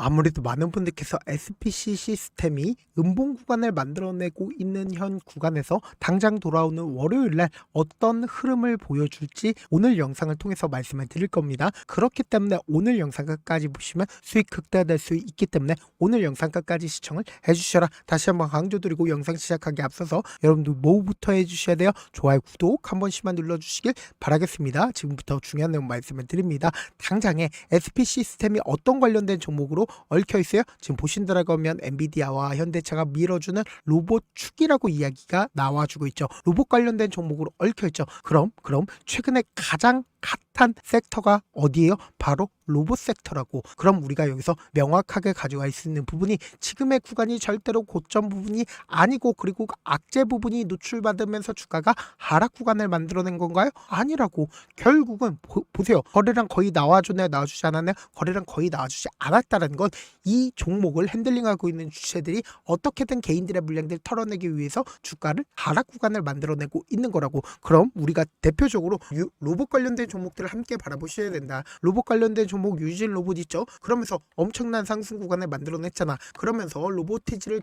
아무래도 많은 분들께서 SPC 시스템이 음봉 구간을 만들어내고 있는 현 구간에서 당장 돌아오는 월요일날 어떤 흐름을 보여줄지 오늘 영상을 통해서 말씀을 드릴 겁니다. 그렇기 때문에 오늘 영상 끝까지 보시면 수익 극대화될 수 있기 때문에 오늘 영상 끝까지 시청을 해주셔라. 다시 한번 강조드리고 영상 시작하기 앞서서 여러분들 뭐부터 해주셔야 돼요? 좋아요, 구독 한 번씩만 눌러주시길 바라겠습니다. 지금부터 중요한 내용 말씀을 드립니다. 당장에 SPC 시스템이 어떤 관련된 종목으로 얽혀 있어요? 지금 보신다라고 하면 엔비디아와 현대차가 밀어주는 로봇 축이라고 이야기가 나와주고 있죠. 로봇 관련된 종목으로 얽혀 있죠. 그럼 최근에 가장 핫한 섹터가 어디예요? 바로 로봇 섹터라고. 그럼 우리가 여기서 명확하게 가져갈 수 있는 부분이 지금의 구간이 절대로 고점 부분이 아니고, 그리고 악재 부분이 노출받으면서 주가가 하락 구간을 만들어낸 건가요? 아니라고. 결국은 보세요. 거래량 거의 나와주네, 나와주지 않았네. 거래량 거의 나와주지 않았다는 건 이 종목을 핸들링하고 있는 주체들이 어떻게든 개인들의 물량들을 털어내기 위해서 주가를 하락 구간을 만들어내고 있는 거라고. 그럼 우리가 대표적으로 로봇 관련된 종목들을 함께 바라보셔야 된다. 로봇 관련된 종목 유진 로봇 있죠? 그러면서 엄청난 상승 구간을 만들어냈잖아. 그러면서 로보티지를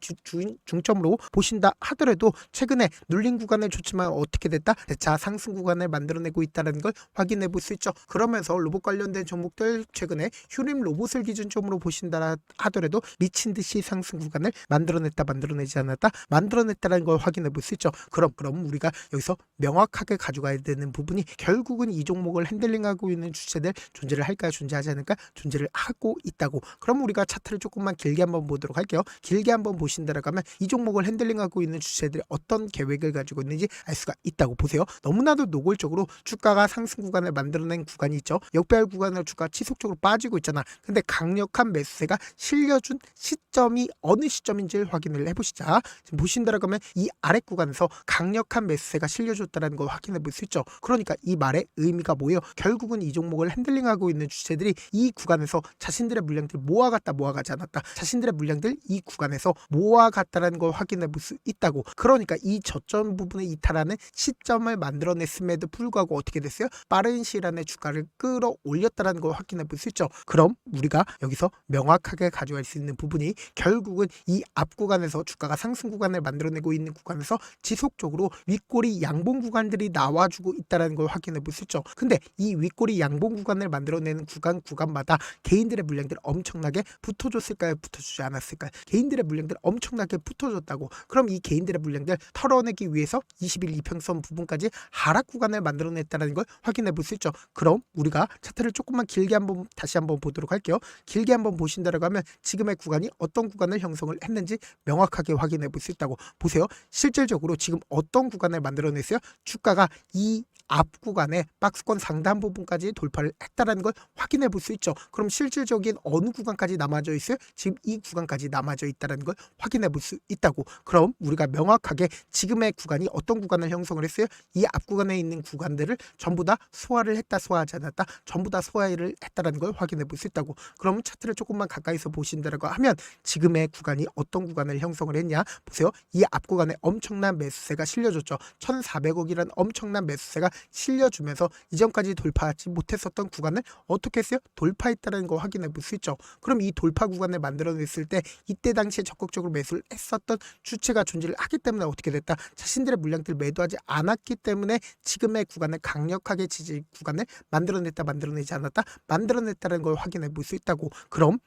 중점으로 보신다 하더라도 최근에 눌린 구간을 줬지만 어떻게 됐다? 자, 상승 구간을 만들어내고 있다는 걸 확인해 볼 수 있죠. 그러면서 로봇 관련된 종목들 최근에 휴림 로봇을 기준점으로 보신다 하더라도 미친 듯이 상승 구간을 만들어냈다, 만들어내지 않았다, 만들어냈다는 걸 확인해 볼 수 있죠. 그럼 우리가 여기서 명확하게 가져가야 되는 부분이 결국은 이 종목을 핸들링하고 있는 주체들 존재를 할까요? 존재하지 않을까? 존재를 하고 있다고. 그럼 우리가 차트를 조금만 길게 한번 보도록 할게요. 길게 한번 보신다라고 하면 이 종목을 핸들링하고 있는 주체들이 어떤 계획을 가지고 있는지 알 수가 있다고. 보세요. 너무나도 노골적으로 주가가 상승 구간을 만들어낸 구간이 있죠. 역배열 구간으로 주가가 지속적으로 빠지고 있잖아. 근데 강력한 매수세가 실려준 시점이 어느 시점인지를 확인을 해보시자. 지금 보신다라고 하면 이 아래 구간에서 강력한 매수세가 실려줬다는 걸 확인해 볼 수 있죠. 그러니까 이 말의 의미가 뭐예요? 결국은 이 종목을 핸들링하고 있는 주체들이 이 구간에서 자신들의 물량들 모아갔다, 모아가지 않았다, 자신들의 물량들 이 구간에서 모아갔다는 걸 확인해 볼 수 있다고. 그러니까 이 저점 부분에 이탈하는 시점을 만들어냈음에도 불구하고 어떻게 됐어요? 빠른 시일 안에 주가를 끌어올렸다는 걸 확인해 볼 수 있죠. 그럼 우리가 여기서 명확하게 가져갈 수 있는 부분이 결국은 이 앞 구간에서 주가가 상승 구간을 만들어내고 있는 구간에서 지속적으로 윗꼬리 양봉 구간들이 나와주고 있다는 걸 확인해 볼 수 있죠. 근데 이 윗꼬리 양봉 구간을 만들어내는 구간마다 개인들의 물량들 엄청나게 붙어줬을까요? 붙어주지 않았을까요? 개인들의 물량들 엄청나게 붙어줬다고. 그럼 이 개인들의 물량들 털어내기 위해서 20일 이평선 부분까지 하락 구간을 만들어냈다는 걸 확인해 볼 수 있죠. 그럼 우리가 차트를 조금만 길게 다시 한번 보도록 할게요. 길게 한번 보신다라고 하면 지금의 구간이 어떤 구간을 형성을 했는지 명확하게 확인해 볼 수 있다고. 보세요. 실질적으로 지금 어떤 구간을 만들어냈어요? 주가가 이 앞 구간에 박스권 상단 부분까지 돌파를 했다는 걸 확인해 볼 수 있죠. 그럼 실질적인 어느 구간까지 남아져 있어요? 지금 이 구간까지 남아져 있다는 걸 확인해 볼 수 있다고. 그럼 우리가 명확하게 지금의 구간이 어떤 구간을 형성을 했어요? 이 앞 구간에 있는 구간들을 전부 다 소화를 했다, 소화하지 않았다, 전부 다 소화를 했다는 걸 확인해 볼 수 있다고. 그럼 차트를 조금만 가까이서 보신다라고 하면 지금의 구간이 어떤 구간을 형성을 했냐? 보세요. 이 앞 구간에 엄청난 매수세가 실려줬죠. 1,400억이라는 엄청난 매수세가 실려주면서 이전까지 돌파하지 못했었던 구간을 어떻게 했어요? 돌파했다는 거 확인해 볼 수 있죠. 그럼 이 돌파 구간을 만들어냈을 때 이때 당시에 적극적으로 매수를 했었던 주체가 존재를 하기 때문에 어떻게 됐다? 자신들의 물량들 매도하지 않았기 때문에 지금의 구간을 강력하게 지지 구간을 만들어냈다, 만들어내지 않았다, 만들어냈다는 걸 확인해 볼 수 있다고. 그럼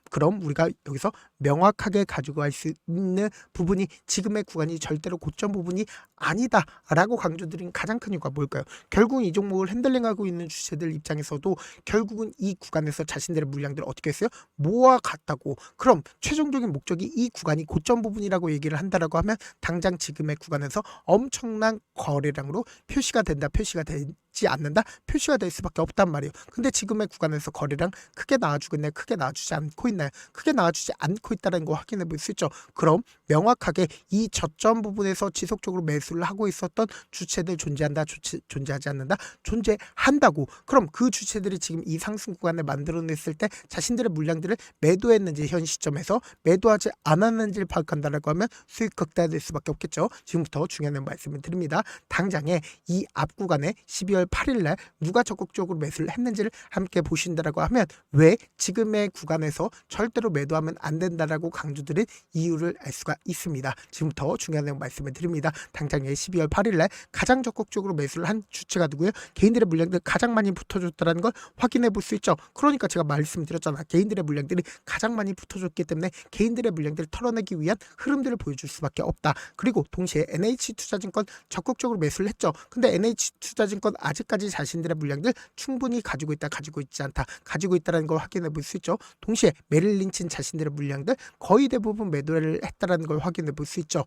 우리가 여기서 명확하게 가지고 갈 수 있는 부분이 지금의 구간이 절대로 고점 부분이 아니다 라고 강조드린 가장 큰 이유가 뭘까요? 결국은 이 종목을 핸들링하고 있는 주체들 입장에서도 결국은 이 구간에서 자신들의 물량들을 어떻게 했어요? 모아갔다고. 그럼 최종적인 목적이 이 구간이 고점 부분이라고 얘기를 한다라고 하면 당장 지금의 구간에서 엄청난 거래량으로 표시가 된다, 표시가 되지 않는다, 표시가 될 수밖에 없단 말이에요. 근데 지금의 구간에서 거래량 크게 나와주고 있나요? 크게 나와주지 않고 있나요? 크게 나와주지 않고 있다는 거 확인해 볼 수 있죠. 그럼 명확하게 이 저점 부분에서 지속적으로 매수를 하고 있었던 주체들 존재한다, 존재하지 않는다, 존재한다고. 그럼 그 주체들이 지금 이 상승 구간을 만들어냈을 때 자신들의 물량들을 매도했는지, 현 시점에서 매도하지 않았는지를 파악한다라고 하면 수익 극대화될 수밖에 없겠죠. 지금부터 중요한 말씀을 드립니다. 당장에 이 앞 구간에 12월 12월 8일 날 누가 적극적으로 매수를 했는지를 함께 보신다라고 하면 왜 지금의 구간에서 절대로 매도하면 안 된다라고 강조드린 이유를 알 수가 있습니다. 지금부터 중요한 내용 말씀을 드립니다. 당장 12월 8일 날 가장 적극적으로 매수를 한 주체가 누구예요? 개인들의 물량들 가장 많이 붙어줬다는 걸 확인해 볼 수 있죠. 그러니까 제가 말씀드렸잖아. 개인들의 물량들이 가장 많이 붙어줬기 때문에 개인들의 물량들을 털어내기 위한 흐름들을 보여줄 수밖에 없다. 그리고 동시에 NH투자증권 적극적으로 매수를 했죠. 근데 NH투자증권 아직까지 자신들의 물량들 충분히 가지고 있다, 가지고 있지 않다, 가지고 있다는 걸 확인해 볼 수 있죠. 동시에 메릴린치는 자신들의 물량들 거의 대부분 매도를 했다는 걸 확인해 볼 수 있죠.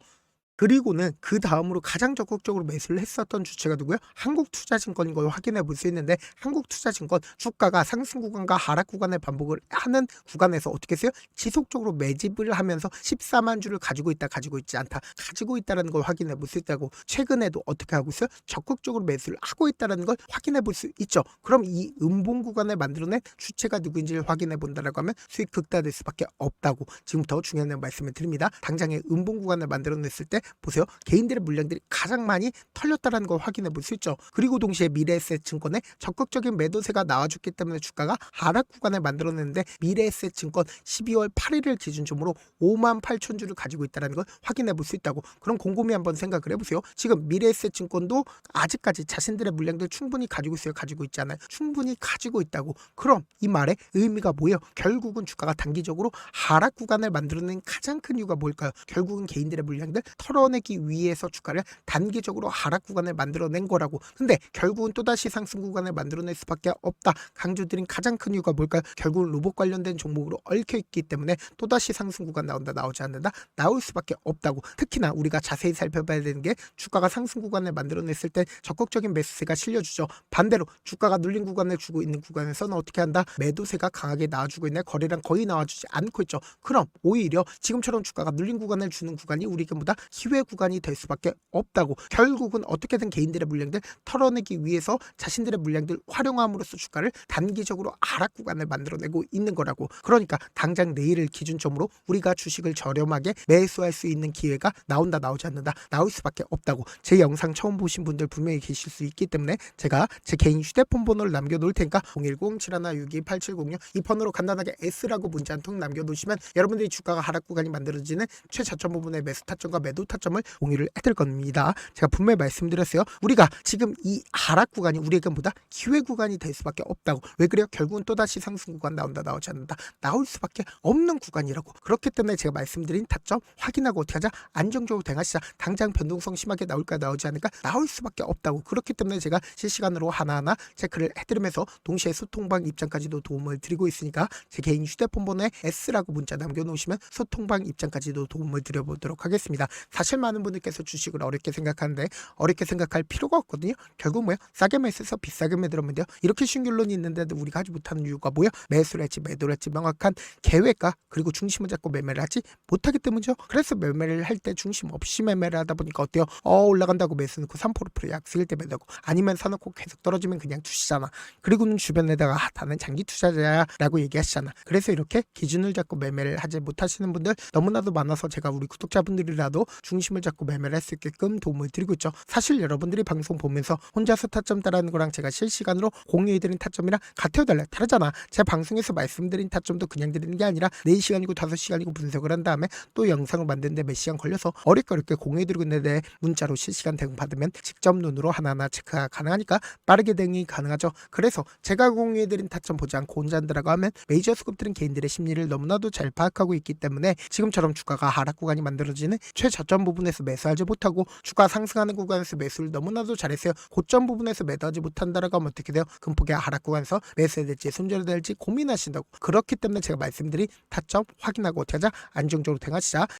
그리고는 그 다음으로 가장 적극적으로 매수를 했었던 주체가 누구예요? 한국투자증권인 걸 확인해 볼 수 있는데 한국투자증권 주가가 상승 구간과 하락 구간을 반복을 하는 구간에서 어떻게 했어요? 지속적으로 매집을 하면서 14만 주를 가지고 있다, 가지고 있지 않다, 가지고 있다는 걸 확인해 볼 수 있다고. 최근에도 어떻게 하고 있어요? 적극적으로 매수를 하고 있다는 걸 확인해 볼 수 있죠. 그럼 이 음봉 구간을 만들어낸 주체가 누구인지를 확인해 본다라고 하면 수익 극대화될 수밖에 없다고. 지금부터 중요한 내용 말씀을 드립니다. 당장의 음봉 구간을 만들어냈을 때 보세요. 개인들의 물량들이 가장 많이 털렸다는 걸 확인해 볼 수 있죠. 그리고 동시에 미래에셋증권에 적극적인 매도세가 나와줬기 때문에 주가가 하락 구간을 만들어냈는데 미래에셋증권 12월 8일을 기준점으로 5만 8천 주를 가지고 있다는 걸 확인해 볼 수 있다고. 그럼 곰곰이 한번 생각을 해보세요. 지금 미래에셋증권도 아직까지 자신들의 물량들 충분히 가지고 있어요? 가지고 있지 않아요? 충분히 가지고 있다고. 그럼 이 말의 의미가 뭐예요? 결국은 주가가 단기적으로 하락 구간을 만들어낸 가장 큰 이유가 뭘까요? 결국은 개인들의 물량들 털어내기 위해서 주가를 단기적으로 하락 구간을 만들어낸 거라고. 근데 결국은 또다시 상승 구간을 만들어낼 수밖에 없다. 강조드린 가장 큰 이유가 뭘까요? 결국은 로봇 관련된 종목으로 얽혀있기 때문에 또다시 상승 구간 나온다, 나오지 않는다, 나올 수밖에 없다고. 특히나 우리가 자세히 살펴봐야 되는 게 주가가 상승 구간을 만들어냈을 때 적극적인 매수세가 실려주죠. 반대로 주가가 눌린 구간을 주고 있는 구간에서는 어떻게 한다? 매도세가 강하게 나와주고 있네. 거래량 거의 나와주지 않고 있죠. 그럼 오히려 지금처럼 주가가 눌린 구간을 주는 구간이 우리에게보다 기회 구간이 될 수밖에 없다고. 결국은 어떻게든 개인들의 물량들 털어내기 위해서 자신들의 물량들 활용함으로써 주가를 단기적으로 하락 구간을 만들어내고 있는 거라고. 그러니까 당장 내일을 기준점으로 우리가 주식을 저렴하게 매수할 수 있는 기회가 나온다, 나오지 않는다, 나올 수밖에 없다고. 제 영상 처음 보신 분들 분명히 계실 수 있기 때문에 제가 제 개인 휴대폰 번호를 남겨놓을 테니까 010-7162-8706 이 번호로 간단하게 S라고 문자 한 통 남겨놓으시면 여러분들이 주가가 하락 구간이 만들어지는 최저점 부분의 매수 타점과 매도 타점을 공유를 해드릴 겁니다. 제가 분명히 말씀드렸어요. 우리가 지금 이 하락 구간이 우리에게보다 기회 구간이 될 수밖에 없다고. 왜 그래요? 결국은 또다시 상승 구간 나온다, 나오지 않는다, 나올 수밖에 없는 구간이라고. 그렇기 때문에 제가 말씀드린 타점 확인하고 어떻게 하자? 안정적으로 대응하시자. 당장 변동성 심하게 나올까, 나오지 않을까, 나올 수밖에 없다고. 그렇기 때문에 제가 실시간으로 하나하나 체크를 해드리면서 동시에 소통방 입장까지도 도움을 드리고 있으니까 제 개인 휴대폰 번호에 S라고 문자 남겨놓으시면 소통방 입장까지도 도움을 드려보도록 하겠습니다. 사실 많은 분들께서 주식을 어렵게 생각하는데 어렵게 생각할 필요가 없거든요. 결국 뭐야? 싸게 매수해서 비싸게 매도하면 돼요. 이렇게 쉬운 결론이 있는데도 우리가 하지 못하는 이유가 뭐야? 매수를 할지 매도를 할지 명확한 계획과 그리고 중심을 잡고 매매를 하지 못하기 때문이죠. 그래서 매매를 할 때 중심 없이 매매를 하다 보니까 어때요? 올라간다고 매수 넣고 3% 약수일 때 매도하고, 아니면 사놓고 계속 떨어지면 그냥 투시잖아. 그리고는 주변에다가 나는 장기 투자자야 라고 얘기하시잖아. 그래서 이렇게 기준을 잡고 매매를 하지 못하시는 분들 너무나도 많아서 제가 우리 구독자분들이라도 중심을 잡고 매매를 할 수 있게끔 도움을 드리고 있죠. 사실 여러분들이 방송 보면서 혼자서 타점 따라하는 거랑 제가 실시간으로 공유해드린 타점이랑 같아요, 달라요? 다르잖아. 제 방송에서 말씀드린 타점도 그냥 드리는 게 아니라 4시간이고 5시간이고 분석을 한 다음에 또 영상을 만드는데 몇 시간 걸려서 어렵게 공유해드리고 있는데 문자로 실시간 대응 받으면 직접 눈으로 하나하나 체크가 가능하니까 빠르게 대응이 가능하죠. 그래서 제가 공유해드린 타점 보지 않고 혼자 한다라고 하면 메이저 수급들은 개인들의 심리를 너무나도 잘 파악하고 있기 때문에 지금처럼 주가가 하락 구간이 만들어지는 최저점 부분에서 매수하지 못하고 주가 상승하는 구간에서 매수를 너무나도 잘했어요. 고점 부분에서 매도하지 못한다라고 하면 어떻게 돼요? 금폭의 하락 구간에서 매수해야 될지 손절해야 될지 고민하신다고. 그렇기 때문에 제가 말씀드린 타점 확인하고 어떻게 하자? 안정적으로 대응하시자.